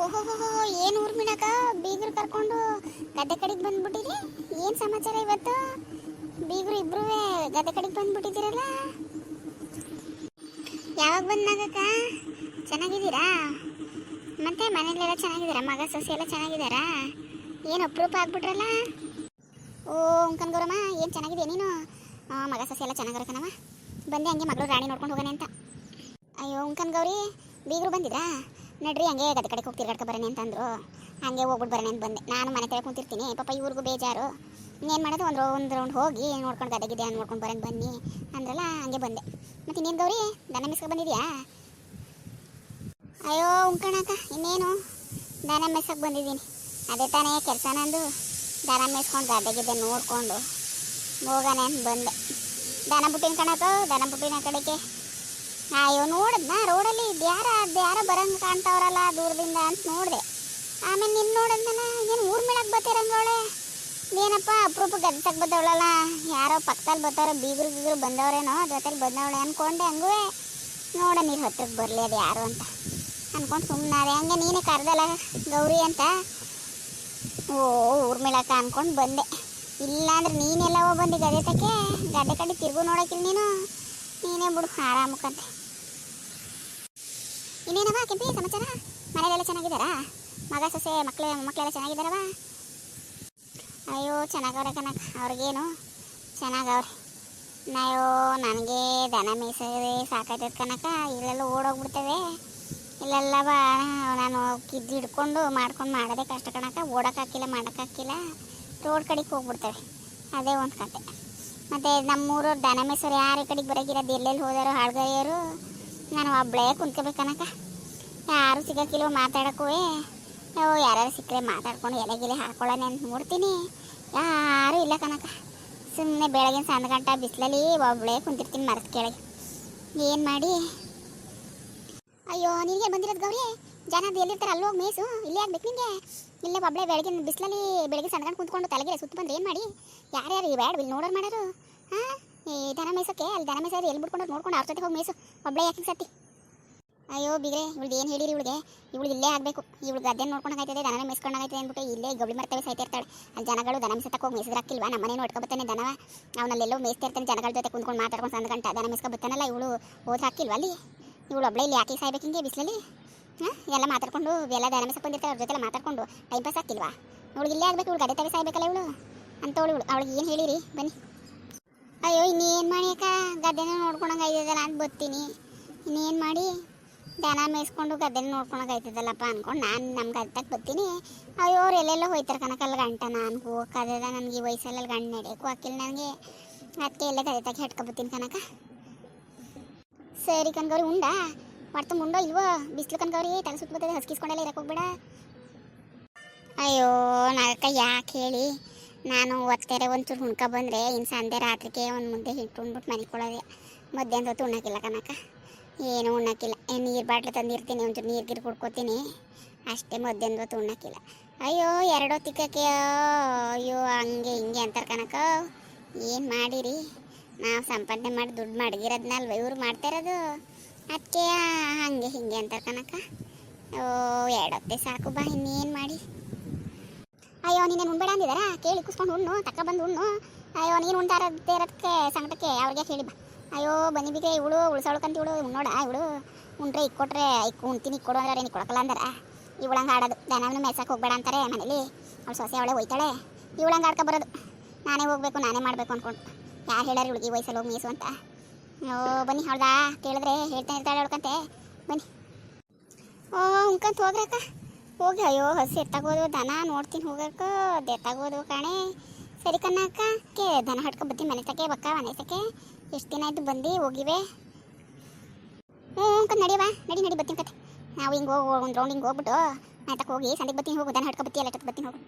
ಓಹೋ ಏನು ಊರ್ಮಿಳಕ ಬೀಗರು ಕರ್ಕೊಂಡು ಗದ್ದೆ ಕಡೆಗೆ ಬಂದ್ಬಿಟ್ಟಿದೆ. ಏನು ಸಮಾಚಾರ ಇವತ್ತು? ಬೀಗರು ಇಬ್ರು ಗದ್ದೆ ಕಡೆಗೆ ಬಂದ್ಬಿಟ್ಟಿದ್ದೀರಲ್ಲ. ಯಾವಾಗ ಬಂದಾಗಕ್ಕ? ಚೆನ್ನಾಗಿದ್ದೀರಾ? ಮತ್ತೆ ಮನೇಲೆಲ್ಲ ಚೆನ್ನಾಗಿದ್ದೀರಾ? ಮಗ ಸೊಸೆ ಎಲ್ಲ ಚೆನ್ನಾಗಿದ್ದಾರಾ? ಏನು ಅಪರೂಪ ಆಗ್ಬಿಟ್ರಲ್ಲ? ಓ ಅಂಕನ್ಗೌರಮ್ಮ, ಏನು ಚೆನ್ನಾಗಿದೆ ನೀನು? ಮಗ ಸೊಸೆ ಎಲ್ಲ ಚೆನ್ನಾಗಿರೋ ಕಣಮ್ಮ. ಬಂದೆ ಹಂಗೆ ಮಗಳು ರಾಣಿ ನೋಡ್ಕೊಂಡು ಹೋಗೋಣ ಅಂತ. ಅಯ್ಯೋ ಅಂಕನ್ಗೌರಿ, ಬೀಗರು ಬಂದಿದ್ರಾ? ನಡ್ರಿ ಹಂಗೆ ಗದ್ದೆ ಕಡೆಗೆ ಹೋಗಿ ತಿರ್ಗಾಡ್ಕೊ ಬರೋಣ ಅಂತಂದ್ರು. ಹಂಗೆ ಹೋಗ್ಬಿಟ್ಟು ಬರೋಣ ಅಂತ ಬಂದೆ. ನಾನು ಮನೆ ತೆಗೆ ಕುಂತಿರ್ತೀನಿ, ಪಾಪ ಇವ್ರಿಗೂ ಬೇಜಾರು. ಇನ್ನೇನು ಮಾಡೋದು, ಒಂದು ರೌಂಡ್ ಹೋಗಿ ನೋಡ್ಕೊಂಡು ಗದ್ದೆಗಿದೆ ನೋಡ್ಕೊಂಡು ಬರೋಣ ಬನ್ನಿ ಅಂದ್ರಲ್ಲ, ಹಂಗೆ ಬಂದೆ. ಮತ್ತು ಇನ್ನೇನು ಗೌರಿ, ದನ ಮೆಸ್ಕೊ ಬಂದಿದ್ಯಾ? ಅಯ್ಯೋ ಉಂಕಣಕ್ಕ, ಇನ್ನೇನು ದನ ಮೆಸ್ಸಕ್ಕೆ ಬಂದಿದ್ದೀನಿ. ಅದೇ ತಾನೇ ಕೆಲಸ ನಂದು. ದನ ಮೇಯಿಸ್ಕೊಂಡು ಗದ್ದೆಗಿದ್ದೆ ನೋಡಿಕೊಂಡು ಹೋಗೋಣ ಅಂತ ಬಂದೆ. ದನ ಬುಟ್ಟಿನ ಕಣಕ, ದನ ಬುಟ್ಟಿನ ಕಡೆಗೆ. ಅಯ್ಯೋ ನೋಡಿದ್ನ ರೋಡಲ್ಲಿ ಯಾರೋ ಬರಂಗೆ ಕಾಣ್ತಾವ್ರಲ್ಲ ದೂರದಿಂದ ಅಂತ ನೋಡಿದೆ. ಆಮೇಲೆ ನಿನ್ನ ನೋಡಿದ್ನ ಏನು ಊರ್ ಮೇಳಕ್ಕೆ ಬರ್ತೀರಂಗವಳೆ. ಏನಪ್ಪ ಅಪರೂಪ ಗದ್ದೆ ತಗ ಬಂದವಳಲ್ಲ, ಯಾರೋ ಪಕ್ಕದಲ್ಲಿ ಬರ್ತಾರೋ ಬೀಗರು ಬಂದವ್ರೇನೋ ಜೊತೆಲಿ ಬಂದವಳೆ ಅಂದ್ಕೊಂಡೆ. ಹಂಗೂ ನೋಡ ನೀರು ಹತ್ರಕ್ಕೆ ಬರಲಿ ಅದು ಯಾರು ಅಂತ ಅಂದ್ಕೊಂಡು ಸುಮ್ಮನಾದೆ. ಹಂಗೆ ನೀನೇ ಕರೆದಲ್ಲ ಗೌರಿ ಅಂತ, ಓ ಊರ್ಮಿಳಕ್ಕ ಅಂದ್ಕೊಂಡು ಬಂದೆ. ಇಲ್ಲಾಂದ್ರೆ ನೀನೆಲ್ಲವೋ ಬಂದು ಗದ್ದೆ ಕಡೆ ತಿರುಗು ನೋಡೋಕ್ಕಿಲ್ಲ ನೀನೇ ಬಿಡು ಆರಾಮಕ್ಕಂತೆ. ಇನ್ನೇನವ ಕೆಂಪಿ ಸಮಾಚಾರ? ಮನೇಲೆಲ್ಲ ಚೆನ್ನಾಗಿದ್ದಾರಾ? ಮಗ ಸೊಸೆ ಮಕ್ಕಳೆಲ್ಲ ಚೆನ್ನಾಗಿದ್ದಾರವ? ಅಯ್ಯೋ ಚೆನ್ನಾಗವ್ರೆ ಕನಕ, ಅವ್ರಿಗೇನು ಚೆನ್ನಾಗವ್ರೆ. ಅಯ್ಯೋ ನನಗೆ ದನ ಮೇಯಿಸೋದೇ ಸಾಕಾಯ್ತದ ಕನಕ. ಇಲ್ಲೆಲ್ಲ ಓಡೋಗ್ಬಿಡ್ತೇವೆ. ಇಲ್ಲೆಲ್ಲ ನಾನು ಕಿದ್ದು ಹಿಡ್ಕೊಂಡು ಮಾಡೋದೇ ಕಷ್ಟ ಕಣಕ. ಓಡೋಕ್ಕಾಗಿಲ್ಲ, ಮಾಡೋಕ್ಕಾಗಿಲ್ಲ. ರೋಡ್ ಕಡೆಗೆ ಹೋಗ್ಬಿಡ್ತೇವೆ, ಅದೇ ಒಂದು ಕತೆ. ಮತ್ತು ನಮ್ಮೂರವ್ರು ದನ ಮೇಯಿಸೋರು ಯಾರ ಕಡೆಗೆ ಬರೋಗಿರೋದು, ಎಲ್ಲೆಲ್ಲಿ ಹೋದಾರೋ ಹಾಳ್ಗರಿಯೋರು. ನಾನು ಒಬ್ಬಳೇ ಕುಂತ್ಕೋಬೇಕನಕ, ಯಾರು ಸಿಗೋಕ್ಕಿಲ್ವ ಮಾತಾಡೋಕ್ಕೂ. ಯಾರ್ಯಾರು ಸಿಕ್ಕರೆ ಮಾತಾಡ್ಕೊಂಡು ಎಲೆಗಿಲೆ ಹಾಕೊಳ್ಳೋಣ ಅಂತ ನೋಡ್ತೀನಿ, ಯಾರೂ ಇಲ್ಲ ಕನಕ. ಸುಮ್ಮನೆ ಬೆಳಗಿನ ಸಂದ ಗಂಟ ಬಿಸಿಲಲ್ಲಿ ಒಬ್ಬಳೇ ಕುಂತಿರ್ತೀನಿ ಮರದ ಕೆಳಗೆ. ಏನು ಮಾಡಿ? ಅಯ್ಯೋ ನಿನಗೆ ಬಂದಿರೋದು ಗೌರಿ, ಜನ ಅದು ಎಲ್ಲಿರ್ತಾರೆ ಅಲ್ಲಿ ಹೋಗಿ ಮೇಸು, ಇಲ್ಲೇ ಆಗ್ಬೇಕು ನಿನಗೆ. ಇಲ್ಲೇ ಒಬ್ಬಳೇ ಬೆಳಗ್ಗೆ ಸಂದ ಗಂಟೆ ಕುಂತ್ಕೊಂಡು ತಲೆಗೆ ಸುತ್ತು ಬಂದ್ರೆ ಏನು ಮಾಡಿ? ಯಾರ್ಯಾರು ಈ ಬ್ಯಾಡ್ ಇಲ್ಲಿ ನೋಡೋರು ಮಾಡೋರು? ಹಾಂ, ಈ ದನ ಮೇಯ್ಸೋಕ್ಕೆ ಅಲ್ಲಿ ದನ ಮೇಯ್ಸೋರು ಎಲ್ಲಿ ಬಿಡ್ಕೊಂಡು ನೋಡ್ಕೊಂಡು ಅವ್ರ ಜೊತೆ ಹೋಗಿ ಮೇಸು, ಒಬ್ಬಳೇ ಯಾಕೆ ಸತ್ತಿ? ಅಯ್ಯೋ ಬಿಗ್ರೆ, ಇವಳು ಏನು ಹೇಳಿರಿ ಇವಳಿಗೆ ಇಲ್ಲೇ ಆಗಬೇಕು. ಇವಳು ಗದ್ದೆ ನೋಡ್ಕೊಂಡಾಗೈತದೆ, ದನ ಮೇಯಿಸ್ಕೊಂಡಾಗೈತೆ ಅಂದ್ಬಿಟ್ಟು ಇಲ್ಲೇ ಗೌಳಿ ಮಾಡ್ತೇವೆ ಸಾಯ್ತಾ ಇರ್ತಾಳೆ. ಅಲ್ಲಿ ಜನಗಳು ದನ ಮೇಯ್ಸಕ್ಕೆ ಹೋಗಿ ಮೇಯ್ಸಿದ್ರಾಕಿಲ್ವಾ? ನಮ್ಮ ಮನೆ ಬರ್ತಾನೆ ದನವ, ಅವನಲ್ಲೆಲ್ಲೋ ಮೇಯ್ಸ್ತಾ ಇರ್ತಾನೆ. ಜನಗಳ ಜೊತೆ ಕುಂತ್ಕೊಂಡು ಮಾತಾಡ್ಕೊಂಡು ಸಂದ ಗಂಟ ದನ ಮೇಯ್ಸ್ಕೊ ಬರ್ತಾನಲ್ಲ, ಇವಳು ಹೋದ್ರೆ ಹಾಕಿಲ್ವ ಅಲ್ಲಿ? ಇವಳು ಒಬ್ಬಳೇ ಇಲ್ಲಿ ಯಾಕೆ ಸಾಯ್ಬೇಕು ಹಿಂಗೆ ಬಿಸಿಲಲ್ಲಿ? ಹಾಂ, ಎಲ್ಲ ಮಾತಾಡ್ಕೊಂಡು ಎಲ್ಲ ದನ ಮೇಯ್ಸಕ್ಕೆ ಬಂದಿರ್ತಾರೆ, ಅವ್ರ ಜೊತೆ ಮಾತಾಡ್ಕೊಂಡು ಟೈಮ್ ಪಾಸ್ ಆಗ್ತಿಲ್ವಾ? ಇವಳಿಗೆ ಇಲ್ಲೇ ಆಗಬೇಕು, ಇವಳು ಗದ್ದೆ ತೆಗೆ ಸಾಯ್ಬೇಕಲ್ಲ ಇವಳು ಅಂತವಳು. ಅವಳಿಗೆ ಏನು ಹೇಳಿರಿ ಬನ್ನಿ. ಅಯ್ಯೋ ಇನ್ನೇನು ಮಾಡಿಯಕ್ಕ, ಗದ್ದೆನ ನೋಡ್ಕೊಳಂಗೆ ಆಯ್ತದಲ್ಲ ಅಂತ ಬರ್ತೀನಿ. ಇನ್ನೇನು ಮಾಡಿ, ದನ ಮೇಯಿಸ್ಕೊಂಡು ಗದ್ದೆನ ನೋಡ್ಕೊಳಂಗೆ ಆಯ್ತದಲ್ಲಪ್ಪ ಅಂದ್ಕೊಂಡು ನಾನು ನಮ್ಮ ಗದ್ದೆಗೆ ಬರ್ತೀನಿ. ಅಯ್ಯೋ ಅವ್ರು ಎಲ್ಲೆಲ್ಲ ಹೋಯ್ತಾರೆ ಕನಕಲ್ಲಿ ಗಂಟ. ನಾನು ಹೋಗೋಕ್ಕದ ನನಗೆ ಈ ವಯಸ್ಸಲ್ಲಿ ಗಂಡು ನಡೆಯೋಕ್ಕೂ ಹಾಕಿಲ್ಲ ನನಗೆ. ಅದಕ್ಕೆ ಎಲ್ಲ ಗದ್ದೆ ತಗೆ ಹೆಟ್ಕೊಬತ್ತೀನಿ ಕನಕ. ಸರಿ ಕನ್ಗೌರಿ, ಉಂಡಾ ಮಾಡ್ತು ಮುಂಡೋ ಇಲ್ವೋ? ಬಿಸಿಲು ಕನ್ಗೌರಿ, ತಲೆ ಸುತ್ತ ಬರ್ತದೆ, ಹಸ್ಕಿಸ್ಕೊಂಡೆಲ್ಲ ಇರಕ್ಕೆ ಹೋಗ್ಬೇಡ. ಅಯ್ಯೋ ನಾಗಕ್ಕ ಯಾಕೆ ಹೇಳಿ, ನಾನು ಒತ್ತೇರೆ ಒಂಚೂರು ಹುಣ್ಕ ಬಂದರೆ ಇನ್ನು ಸಂಜೆ ರಾತ್ರಿಗೆ ಒಂದು ಮುದ್ದೆ ಹಿಟ್ಟು ಉಂಡ್ಬಿಟ್ಟು ಮನಿಕೊಳ್ಳೋದೆ. ಮಧ್ಯಾಹ್ನ ಹೊತ್ತು ಉಣ್ಣಕ್ಕಿಲ್ಲ ಕನಕ, ಏನೂ ಉಣ್ಣಕ್ಕಿಲ್ಲ. ನೀರು ಬಾಟ್ಲು ತಂದಿರ್ತೀನಿ, ಒಂಚೂರು ನೀರು ಕುಡ್ಕೋತೀನಿ ಅಷ್ಟೇ. ಮಧ್ಯಾಹ್ನ ಹೊತ್ತು ಉಣ್ಣಕ್ಕಿಲ್ಲ. ಅಯ್ಯೋ ಎರಡೋ ತಿಕ್ಕಕ್ಕೆ ಅಯ್ಯೋ ಹಂಗೆ ಹಿಂಗೆ ಅಂತಾರೆ ಕನಕ. ಏನು ಮಾಡಿರಿ, ನಾವು ಸಂಪಾದನೆ ಮಾಡಿ ದುಡ್ಡು ಮಡಗಿರೋದ್ನಲ್ವ ಇವ್ರು ಮಾಡ್ತಾ ಇರೋದು. ಅದಕ್ಕೆ ಹಂಗೆ ಹಿಂಗೆ ಅಂತಾರೆ ಕನಕ. ಓ ಎರಡೊತ್ತೆ ಸಾಕು ಬಾ, ಇನ್ನೇನು ಮಾಡಿ? ಅಯ್ಯೋ ನೀನೇನು ಉಣ್ಬೇಡ ಅಂದಿದಾರ? ಕೇಳಿ ಕುಸ್ಕೊಂಡು ಉಣ್ಣು, ಬಂದು ಉಣ್ಣು. ಅಯ್ಯೋ ನೀನು ಉಣ್ತಾರಕ್ಕೆ ಸಂಕಟಕ್ಕೆ ಅವ್ರಿಗೆ ಹೇಳಿ ಬಾ. ಅಯ್ಯೋ ಬನ್ನಿ ಬಿಗೆ, ಇವಳು ಉಳ್ಸೋಳ್ಕಂತ ಇವಳು ಉಣ್ಣೋಡ. ಇವಳು ಉಂಡ್ರೆ ಇಕ್ಕೊಟ್ರೆ ಉಣ್ತೀನಿ, ಇಕ್ಕೊಡು ಅಂದ್ರೆ ಏನು ಕೊಡಕಲ್ಲ ಅಂದಾರ. ಇವಳಂಗೆ ಆಡೋದು, ದನವನ್ನು ಮೇಯ್ಸಕ್ಕೆ ಹೋಗ್ಬೇಡ ಅಂತಾರೆ ಮನೇಲಿ. ಅವಳು ಸೊಸೆ ಅವಳೆ ಹೋಯ್ತಾಳೆ, ಇವಳಂಗೆ ಆಡ್ಕೊ ಬರೋದು. ನಾನೇ ಹೋಗ್ಬೇಕು, ನಾನೇ ಮಾಡಬೇಕು ಅಂದ್ಕೊಂಡು. ಯಾರು ಹೇಳ್ಯಾರ ಇವಳಿಗೆ ಈ ವಯಸ್ಸಲ್ಲಿ ಹೋಗಿ ಮೇಯ್ಸು ಅಂತ? ಓ ಬನ್ನಿ, ಅವಳ್ದಾ ಕೇಳಿದ್ರೆ ಹೇಳ್ತಾ ಇರ್ತಾಳೆ ಅವಳ್ಕಂತೆ. ಬನ್ನಿ. ಓ ಉಣ್ಕಂತ ಹೋಗ್ರಕ್ಕ ಹೋಗಿ. ಅಯ್ಯೋ ಹಸಿ ಎತ್ತಾಗೋದು ದನ ನೋಡ್ತೀನಿ ಹೋಗಕ್ಕೆ, ಅದು ಎತ್ತಾಗೋದು ಕಾಣೆ. ಸರಿ ಕನ್ನಕ್ಕ, ದನ ಹಟ್ಕೊ ಬತ್ತೀನಿ ಮನೆ ತಕ್ಕೆ ಬಕ್ಕ. ಮನೆ ತಕ್ಕೆ ಎಷ್ಟು ದಿನ ಆಯ್ತು ಬಂದು ಹೋಗಿವೆ. ನಡಿಯವಾ, ನಡಿ ಬರ್ತೀನಿ ಕತೆ. ನಾವು ಹಿಂಗೆ ಹೋಗಿ ಒಂದು ರೌಂಡ್ ಹಿಂಗೆ ಹೋಗ್ಬಿಟ್ಟು ಮನೆ ತಕ್ಕ ಹೋಗಿ ಸಂದಿಗೆ ಬತ್ತೀನಿ ಹೋಗು. ದನ ಹಟ್ಕೊ ಬತ್ತಿ ಎಲ್ಲ ಬತ್ತೀನಿ ಹೋಗು.